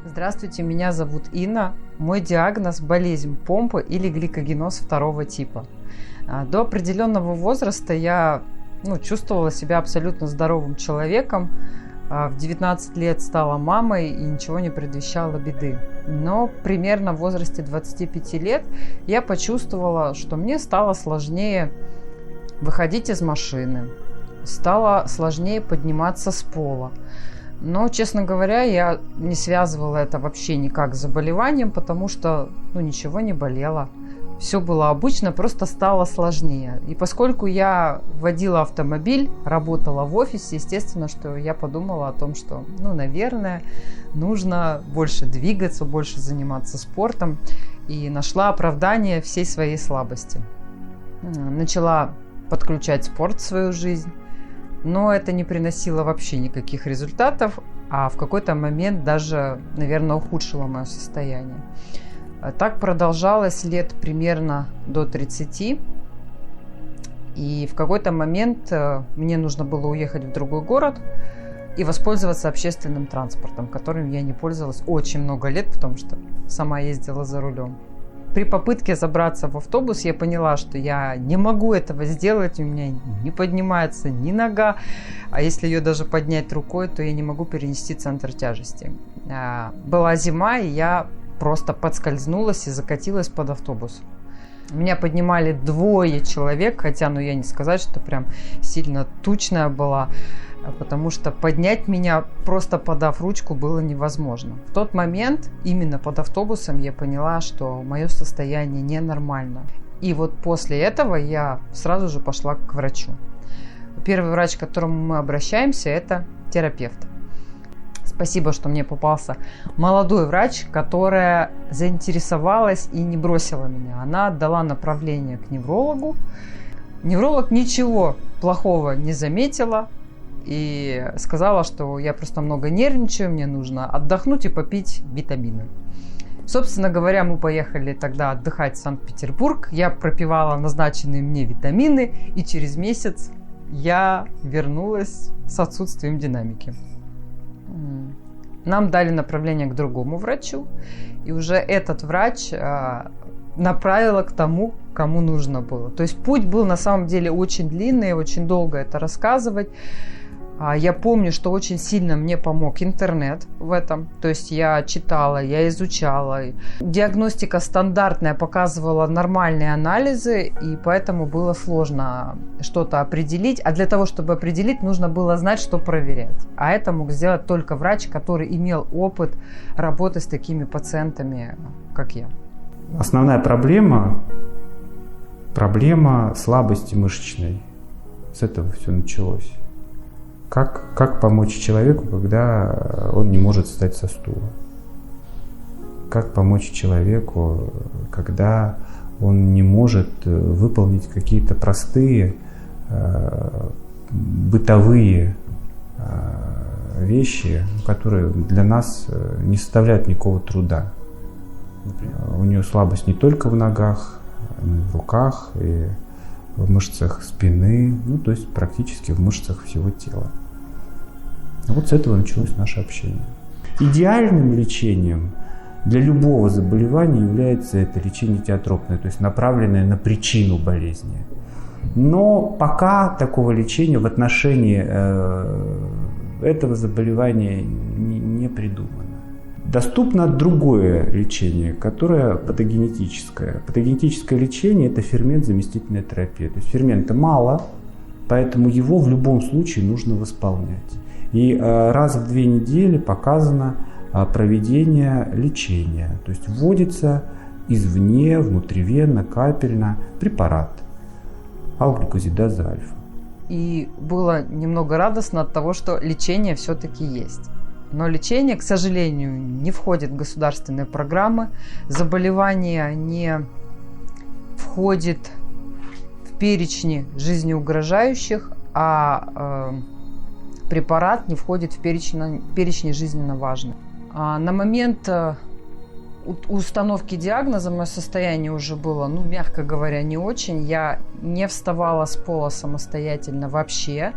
Здравствуйте, меня зовут Инна. Мой диагноз – болезнь помпы или гликогеноз второго типа. До определенного возраста я чувствовала себя абсолютно здоровым человеком. В 19 лет стала мамой и ничего не предвещало беды. Но примерно в возрасте 25 лет я почувствовала, что мне стало сложнее выходить из машины, стало сложнее подниматься с пола. Но, честно говоря, я не связывала это вообще никак с заболеванием, потому что ничего не болело. Все было обычно, просто стало сложнее. И поскольку я водила автомобиль, работала в офисе, естественно, что я подумала о том, что, наверное, нужно больше двигаться, больше заниматься спортом. И нашла оправдание всей своей слабости. Начала подключать спорт в свою жизнь. Но это не приносило вообще никаких результатов, а в какой-то момент даже, наверное, ухудшило мое состояние. Так продолжалось лет примерно до 30. И в какой-то момент мне нужно было уехать в другой город и воспользоваться общественным транспортом, которым я не пользовалась очень много лет, потому что сама ездила за рулем. При попытке забраться в автобус я поняла, что я не могу этого сделать, у меня не поднимается ни нога, а если ее даже поднять рукой, то я не могу перенести центр тяжести. Была зима, и я просто подскользнулась и закатилась под автобус. Меня поднимали 2 человек, хотя, я не сказать, что прям сильно тучная была, потому что поднять меня, просто подав ручку, было невозможно. В тот момент, именно под автобусом, я поняла, что мое состояние ненормально. И вот после этого я сразу же пошла к врачу. Первый врач, к которому мы обращаемся, это терапевт. Спасибо, что мне попался молодой врач, которая заинтересовалась и не бросила меня. Она отдала направление к неврологу. Невролог ничего плохого не заметила и сказала, что я просто много нервничаю, мне нужно отдохнуть и попить витамины. Собственно говоря, мы поехали тогда отдыхать в Санкт-Петербург. Я пропивала назначенные мне витамины, и через месяц я вернулась с отсутствием динамики. Нам дали направление к другому врачу, и уже этот врач направила к тому, кому нужно было. То есть путь был на самом деле очень длинный, очень долго это рассказывать. Я помню, что очень сильно мне помог интернет в этом. То есть я читала, я изучала. Диагностика стандартная показывала нормальные анализы, и поэтому было сложно что-то определить. А для того, чтобы определить, нужно было знать, что проверять. А это мог сделать только врач, который имел опыт работы с такими пациентами, как я. Основная проблема слабости мышечной. С этого все началось. Как помочь человеку, когда он не может встать со стула? Как помочь человеку, когда он не может выполнить какие-то простые бытовые вещи, которые для нас не составляют никакого труда? Например, у нее слабость не только в ногах, но и в руках, и в мышцах спины, то есть практически в мышцах всего тела. Вот с этого началось наше общение. Идеальным лечением для любого заболевания является это лечение теотропное, то есть направленное на причину болезни. Но пока такого лечения в отношении этого заболевания не придумано. Доступно другое лечение, которое патогенетическое. Патогенетическое лечение – это фермент-заместительная терапия. То есть фермента мало, поэтому его в любом случае нужно восполнять. И раз в 2 недели показано проведение лечения. То есть вводится извне, внутривенно, капельно препарат алглюкозидаза альфа. И было немного радостно от того, что лечение все-таки есть. Но лечение, к сожалению, не входит в государственные программы. Заболевание не входит в перечни жизнеугрожающих, а препарат не входит в перечни жизненно важных. На момент установки диагноза мое состояние уже было, мягко говоря, не очень. Я не вставала с пола самостоятельно вообще.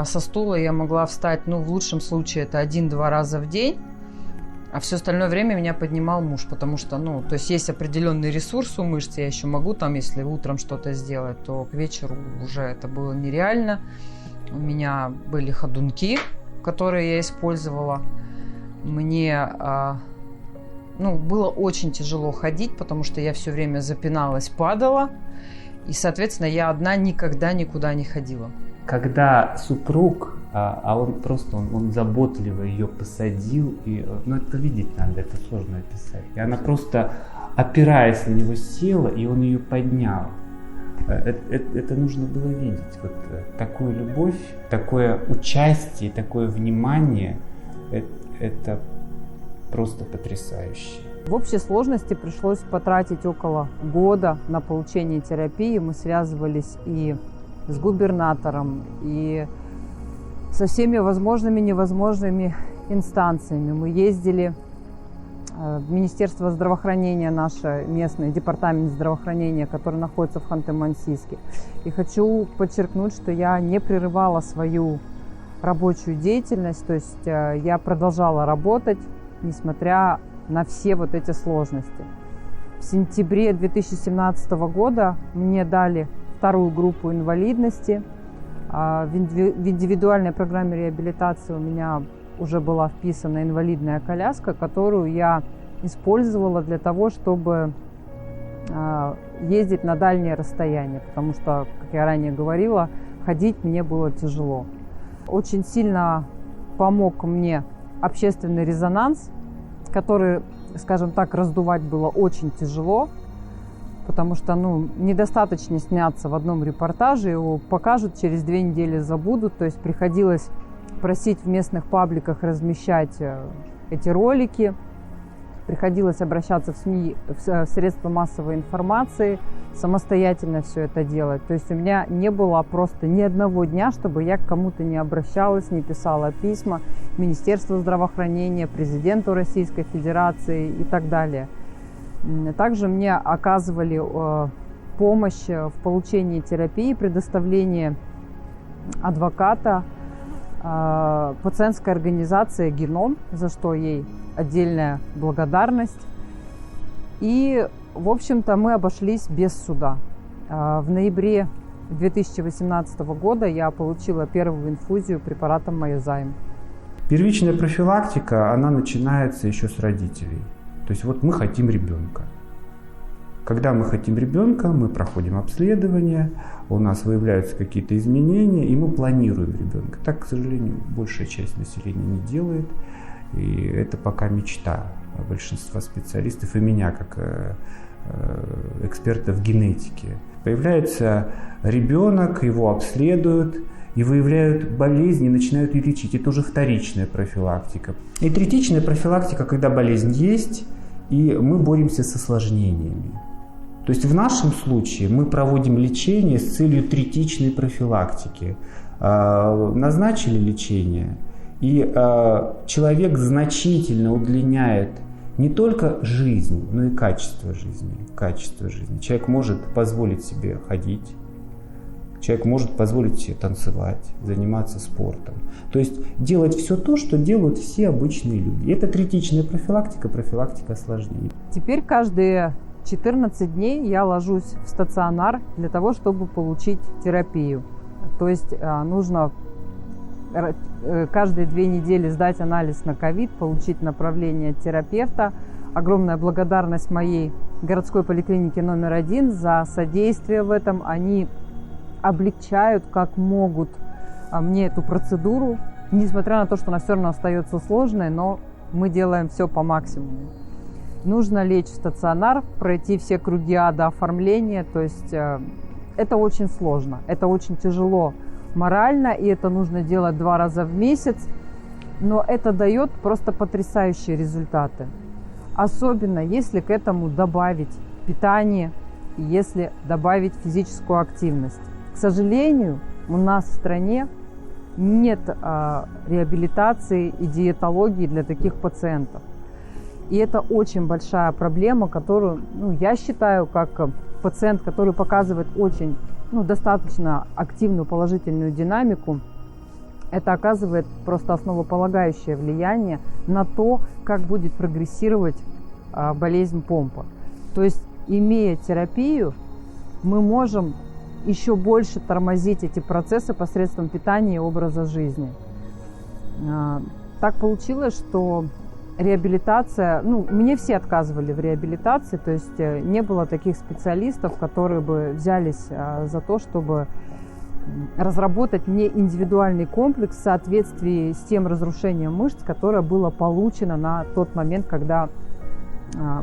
Со стула я могла встать, в лучшем случае это 1-2 раза в день. А все остальное время меня поднимал муж, потому что, ну, то есть есть определенный ресурс у мышц, я еще могу там, если утром что-то сделать, то к вечеру уже это было нереально. У меня были ходунки, которые я использовала. Мне, было очень тяжело ходить, потому что я все время запиналась, падала, и, соответственно, я одна никогда никуда не ходила. Когда супруг, он заботливо ее посадил, это видеть надо, это сложно описать. И она просто, опираясь на него, села, и он ее поднял. Это нужно было видеть. Вот такую любовь, такое участие, такое внимание, это просто потрясающе. В общей сложности пришлось потратить около года на получение терапии. Мы связывались и с губернатором, и со всеми возможными и невозможными инстанциями. Мы ездили в Министерство здравоохранения, наше местное, департамент здравоохранения, который находится в Ханты-Мансийске. И хочу подчеркнуть, что я не прерывала свою рабочую деятельность, то есть я продолжала работать, несмотря на все вот эти сложности. В сентябре 2017 года мне дали вторую группу инвалидности. В индивидуальной программе реабилитации у меня уже была вписана инвалидная коляска, которую я использовала для того, чтобы ездить на дальние расстояния, потому что, как я ранее говорила, ходить мне было тяжело. Очень сильно помог мне общественный резонанс, который, скажем так, раздувать было очень тяжело, потому что, недостаточно сняться в одном репортаже, его покажут, через 2 недели забудут, то есть приходилось просить в местных пабликах размещать эти ролики, приходилось обращаться в СМИ, в средства массовой информации, самостоятельно все это делать. То есть у меня не было просто ни одного дня, чтобы я к кому-то не обращалась, не писала письма Министерству здравоохранения, президенту Российской Федерации и так далее. Также мне оказывали помощь в получении терапии, предоставлении адвоката, пациентская организация «Геном», за что ей отдельная благодарность. И, в общем-то, мы обошлись без суда. В ноябре 2018 года я получила первую инфузию препаратом Майозайм. Первичная профилактика, она начинается еще с родителей. То есть вот мы хотим ребенка. Когда мы хотим ребенка, мы проходим обследование, у нас выявляются какие-то изменения, и мы планируем ребенка. Так, к сожалению, большая часть населения не делает, и это пока мечта большинства специалистов и меня, как эксперта в генетике. Появляется ребенок, его обследуют, и выявляют болезнь и начинают ее лечить. Это уже вторичная профилактика. И третичная профилактика, когда болезнь есть, и мы боремся с осложнениями. То есть в нашем случае мы проводим лечение с целью третичной профилактики. Назначили лечение, и человек значительно удлиняет не только жизнь, но и качество жизни. Человек может позволить себе ходить, человек может позволить себе танцевать, заниматься спортом. То есть делать все то, что делают все обычные люди. Это третичная профилактика осложнений. Теперь каждые 14 дней я ложусь в стационар для того, чтобы получить терапию. То есть нужно каждые 2 недели сдать анализ на ковид, получить направление от терапевта. Огромная благодарность моей городской поликлинике номер 1 за содействие в этом. Они облегчают как могут мне эту процедуру, несмотря на то, что она все равно остается сложной, но мы делаем все по максимуму. Нужно лечь в стационар, пройти все круги ада оформления, то есть это очень сложно, это очень тяжело морально, и это нужно делать 2 раза в месяц, но это дает просто потрясающие результаты. Особенно если к этому добавить питание, если добавить физическую активность. К сожалению, у нас в стране нет реабилитации и диетологии для таких пациентов. И это очень большая проблема, которую, я считаю, как пациент, который показывает очень, достаточно активную положительную динамику, это оказывает просто основополагающее влияние на то, как будет прогрессировать болезнь помпа. То есть, имея терапию, мы можем еще больше тормозить эти процессы посредством питания и образа жизни. Так получилось, что реабилитация, мне все отказывали в реабилитации, то есть не было таких специалистов, которые бы взялись за то, чтобы разработать мне индивидуальный комплекс в соответствии с тем разрушением мышц, которое было получено на тот момент, когда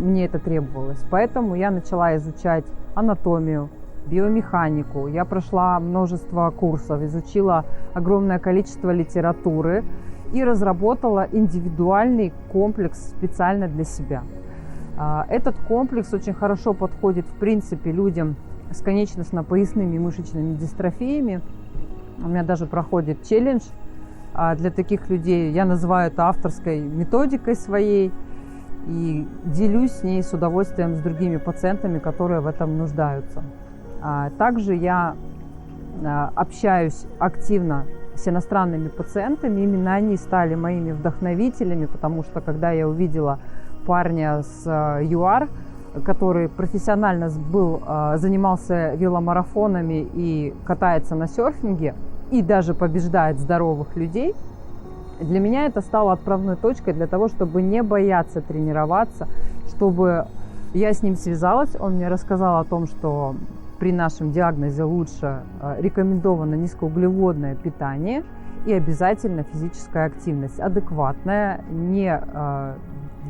мне это требовалось. Поэтому я начала изучать анатомию, биомеханику. Я прошла множество курсов, изучила огромное количество литературы и разработала индивидуальный комплекс специально для себя. Этот комплекс очень хорошо подходит, в принципе, людям с конечностно-поясными мышечными дистрофиями. У меня даже проходит челлендж для таких людей. Я называю это авторской методикой своей и делюсь с ней с удовольствием с другими пациентами, которые в этом нуждаются. Также я общаюсь активно с иностранными пациентами. Именно они стали моими вдохновителями, потому что когда я увидела парня с ЮАР, который профессионально занимался веломарафонами и катается на серфинге, и даже побеждает здоровых людей, для меня это стало отправной точкой для того, чтобы не бояться тренироваться, чтобы я с ним связалась, он мне рассказал о том, что при нашем диагнозе лучше рекомендовано низкоуглеводное питание и обязательно физическая активность, адекватная, не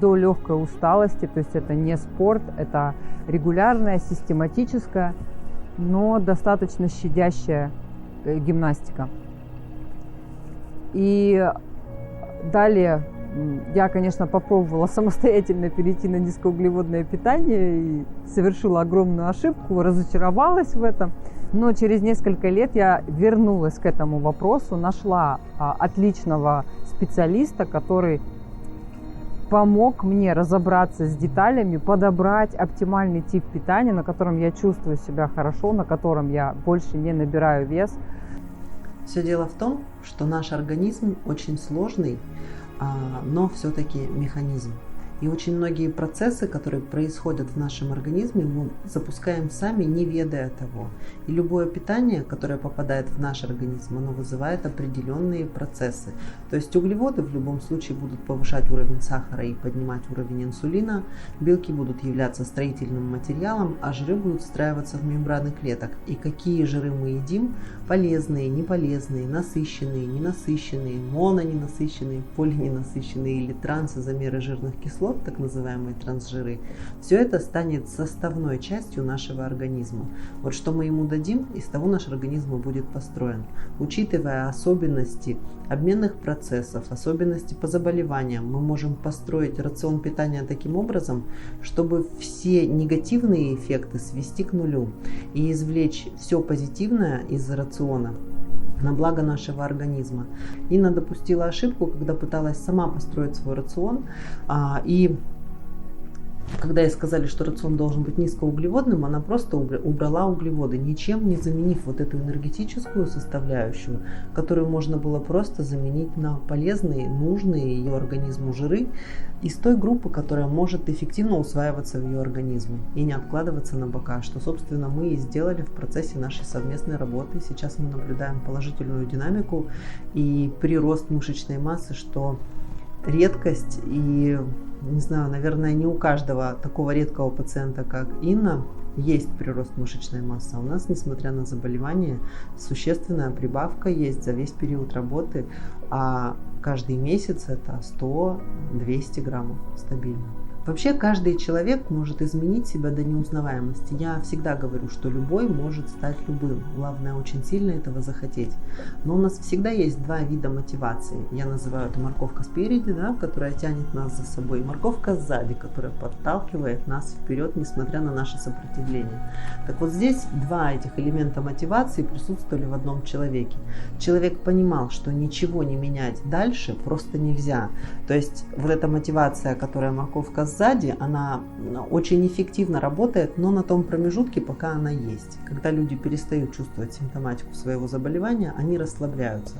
до легкой усталости, то есть это не спорт, это регулярная, систематическая, но достаточно щадящая гимнастика. И далее я, конечно, попробовала самостоятельно перейти на низкоуглеводное питание и совершила огромную ошибку, разочаровалась в этом. Но через несколько лет я вернулась к этому вопросу, нашла отличного специалиста, который помог мне разобраться с деталями, подобрать оптимальный тип питания, на котором я чувствую себя хорошо, на котором я больше не набираю вес. Все дело в том, что наш организм очень сложный, но все-таки механизм. И очень многие процессы, которые происходят в нашем организме, мы запускаем сами, не ведая того. И любое питание, которое попадает в наш организм, оно вызывает определенные процессы. То есть углеводы в любом случае будут повышать уровень сахара и поднимать уровень инсулина, белки будут являться строительным материалом, а жиры будут встраиваться в мембраны клеток. И какие жиры мы едим, полезные, неполезные, насыщенные, ненасыщенные, мононенасыщенные, полиненасыщенные или трансизомеры жирных кислот, так называемые трансжиры, все это станет составной частью нашего организма. Вот что мы ему дадим, из того наш организм и будет построен. Учитывая особенности обменных процессов, особенности по заболеваниям, мы можем построить рацион питания таким образом, чтобы все негативные эффекты свести к нулю и извлечь все позитивное из рациона на благо нашего организма. Инна допустила ошибку, когда пыталась сама построить свой рацион, и когда ей сказали, что рацион должен быть низкоуглеводным, она просто убрала углеводы, ничем не заменив вот эту энергетическую составляющую, которую можно было просто заменить на полезные, нужные ее организму жиры из той группы, которая может эффективно усваиваться в ее организме и не откладываться на бока, что, собственно, мы и сделали в процессе нашей совместной работы. Сейчас мы наблюдаем положительную динамику и прирост мышечной массы, что редкость, и, не знаю, наверное, не у каждого такого редкого пациента, как Инна, есть прирост мышечной массы. У нас, несмотря на заболевание, существенная прибавка есть за весь период работы, а каждый месяц это 100-200 граммов стабильно. Вообще каждый человек может изменить себя до неузнаваемости. Я всегда говорю, что любой может стать любым. Главное очень сильно этого захотеть. Но у нас всегда есть два вида мотивации. Я называю это морковка спереди, которая тянет нас за собой, и морковка сзади, которая подталкивает нас вперед, несмотря на наше сопротивление. Так вот здесь два этих элемента мотивации присутствовали в одном человеке. Человек понимал, что ничего не менять дальше просто нельзя. То есть вот эта мотивация, которая морковка сзади, сзади, она очень эффективно работает, но на том промежутке, пока она есть. Когда люди перестают чувствовать симптоматику своего заболевания, они расслабляются.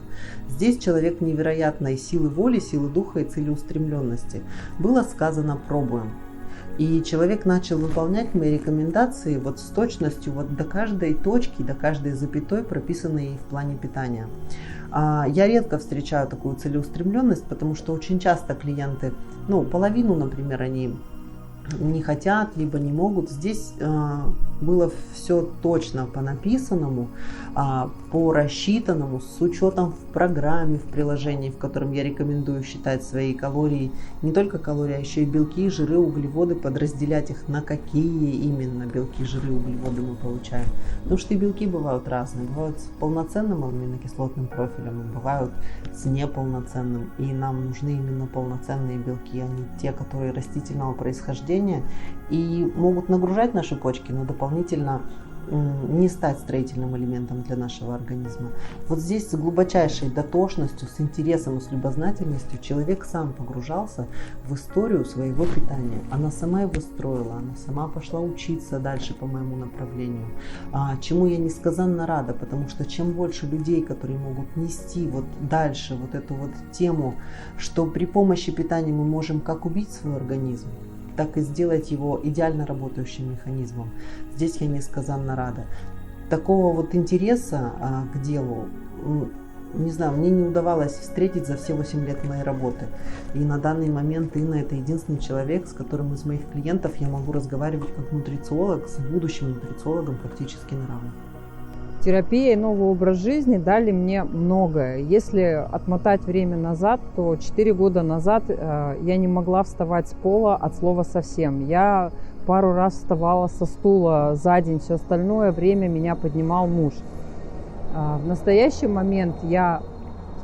Здесь человек невероятной силы воли, силы духа и целеустремленности. Было сказано «пробуем». И человек начал выполнять мои рекомендации вот с точностью вот до каждой точки, до каждой запятой, прописанной в плане питания. Я редко встречаю такую целеустремленность, потому что очень часто клиенты, половину, например, они не хотят, либо не могут. Здесь было все точно по написанному, по рассчитанному, с учетом в программе, в приложении, в котором я рекомендую считать свои калории, не только калории, а еще и белки, жиры, углеводы, подразделять их на какие именно белки, жиры, углеводы мы получаем. Потому что и белки бывают разные, бывают с полноценным аминокислотным профилем, бывают с неполноценным, и нам нужны именно полноценные белки, а не те, которые растительного происхождения, и могут нагружать наши почки, но дополнительно не стать строительным элементом для нашего организма. Вот здесь с глубочайшей дотошностью, с интересом и с любознательностью человек сам погружался в историю своего питания. Она сама его строила, она сама пошла учиться дальше по моему направлению, чему я несказанно рада, потому что чем больше людей, которые могут нести вот дальше вот эту вот тему, что при помощи питания мы можем как убить свой организм, так и сделать его идеально работающим механизмом. Здесь я несказанно рада. Такого вот интереса к делу, не знаю, мне не удавалось встретить за все 8 лет моей работы. И на данный момент Инна — это единственный человек, с которым из моих клиентов я могу разговаривать как нутрициолог, с будущим нутрициологом практически на равных. Терапия и новый образ жизни дали мне многое. Если отмотать время назад, то 4 года назад я не могла вставать с пола от слова совсем. Я пару раз вставала со стула за день, все остальное время меня поднимал муж. В настоящий момент я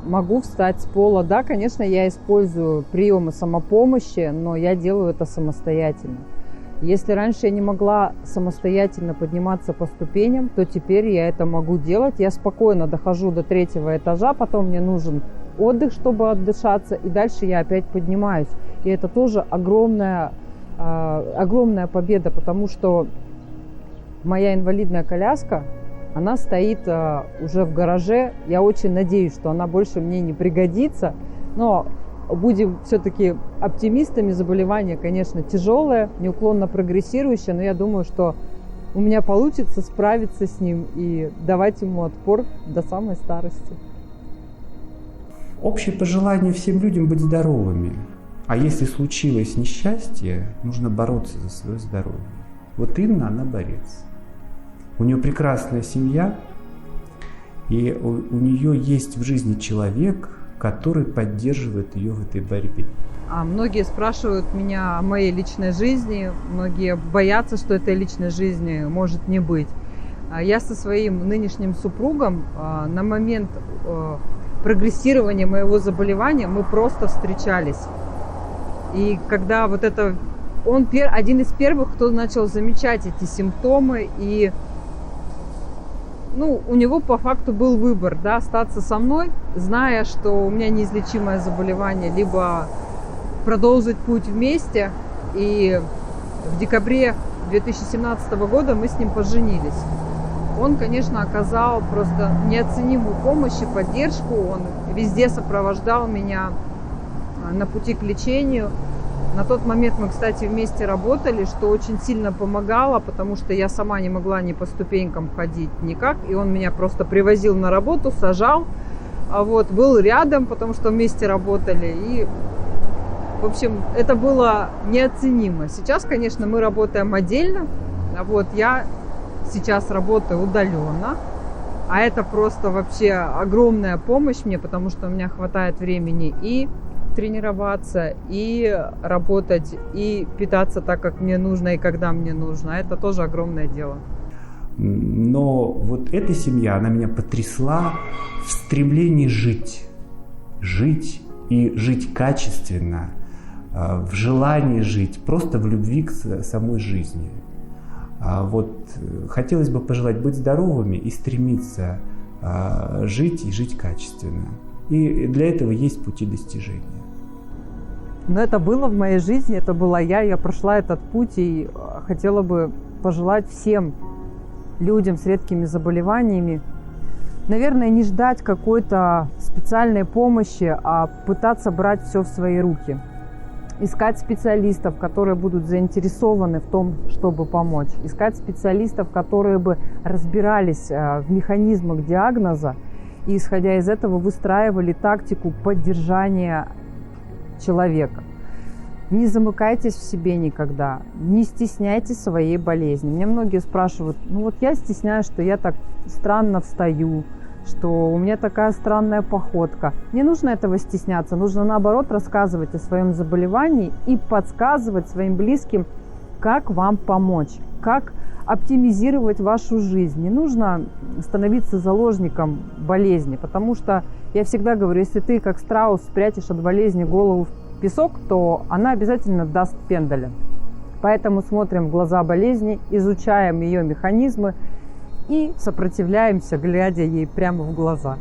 могу встать с пола. Да, конечно, я использую приемы самопомощи, но я делаю это самостоятельно. Если раньше я не могла самостоятельно подниматься по ступеням, то теперь я это могу делать. Я спокойно дохожу до 3-го этажа, потом мне нужен отдых, чтобы отдышаться, и дальше я опять поднимаюсь. И это тоже огромная победа, потому что моя инвалидная коляска, она стоит уже в гараже. Я очень надеюсь, что она больше мне не пригодится, но будем все-таки оптимистами. Заболевание, конечно, тяжелое, неуклонно прогрессирующее, но я думаю, что у меня получится справиться с ним и давать ему отпор до самой старости. Общее пожелание всем людям быть здоровыми. А если случилось несчастье, нужно бороться за свое здоровье. Вот Инна, она борец. У нее прекрасная семья, и у нее есть в жизни человек, который поддерживает ее в этой борьбе. Многие спрашивают меня о моей личной жизни, многие боятся, что этой личной жизни может не быть. Я со своим нынешним супругом на момент прогрессирования моего заболевания мы просто встречались. И когда он один из первых, кто начал замечать эти симптомы, и у него по факту был выбор, да, остаться со мной, зная, что у меня неизлечимое заболевание, либо продолжить путь вместе. И в декабре 2017 года мы с ним поженились. Он, конечно, оказал просто неоценимую помощь и поддержку. Он везде сопровождал меня на пути к лечению. На тот момент мы, кстати, вместе работали, что очень сильно помогало, потому что я сама не могла ни по ступенькам ходить никак. И он меня просто привозил на работу, сажал, был рядом, потому что вместе работали. И, в общем, это было неоценимо. Сейчас, конечно, мы работаем отдельно. Я сейчас работаю удаленно. А это просто вообще огромная помощь мне, потому что у меня хватает времени и тренироваться, и работать, и питаться так, как мне нужно, и когда мне нужно. Это тоже огромное дело. Но вот эта семья, она меня потрясла в стремлении жить. Жить и жить качественно, в желании жить, просто в любви к самой жизни. Хотелось бы пожелать быть здоровыми и стремиться жить и жить качественно. И для этого есть пути достижения. Но это было в моей жизни, это была я прошла этот путь, и хотела бы пожелать всем людям с редкими заболеваниями, наверное, не ждать какой-то специальной помощи, а пытаться брать все в свои руки. Искать специалистов, которые будут заинтересованы в том, чтобы помочь. Искать специалистов, которые бы разбирались в механизмах диагноза и, исходя из этого, выстраивали тактику поддержания человека. Не замыкайтесь в себе никогда, не стесняйтесь своей болезни. Мне многие спрашивают, я стесняюсь, что я так странно встаю, что у меня такая странная походка. Не нужно этого стесняться, нужно наоборот рассказывать о своем заболевании и подсказывать своим близким, как вам помочь, как оптимизировать вашу жизнь. Не нужно становиться заложником болезни, потому что я всегда говорю, если ты как страус спрячешь от болезни голову в песок, то она обязательно даст пендаля. Поэтому смотрим в глаза болезни, изучаем ее механизмы и сопротивляемся, глядя ей прямо в глаза.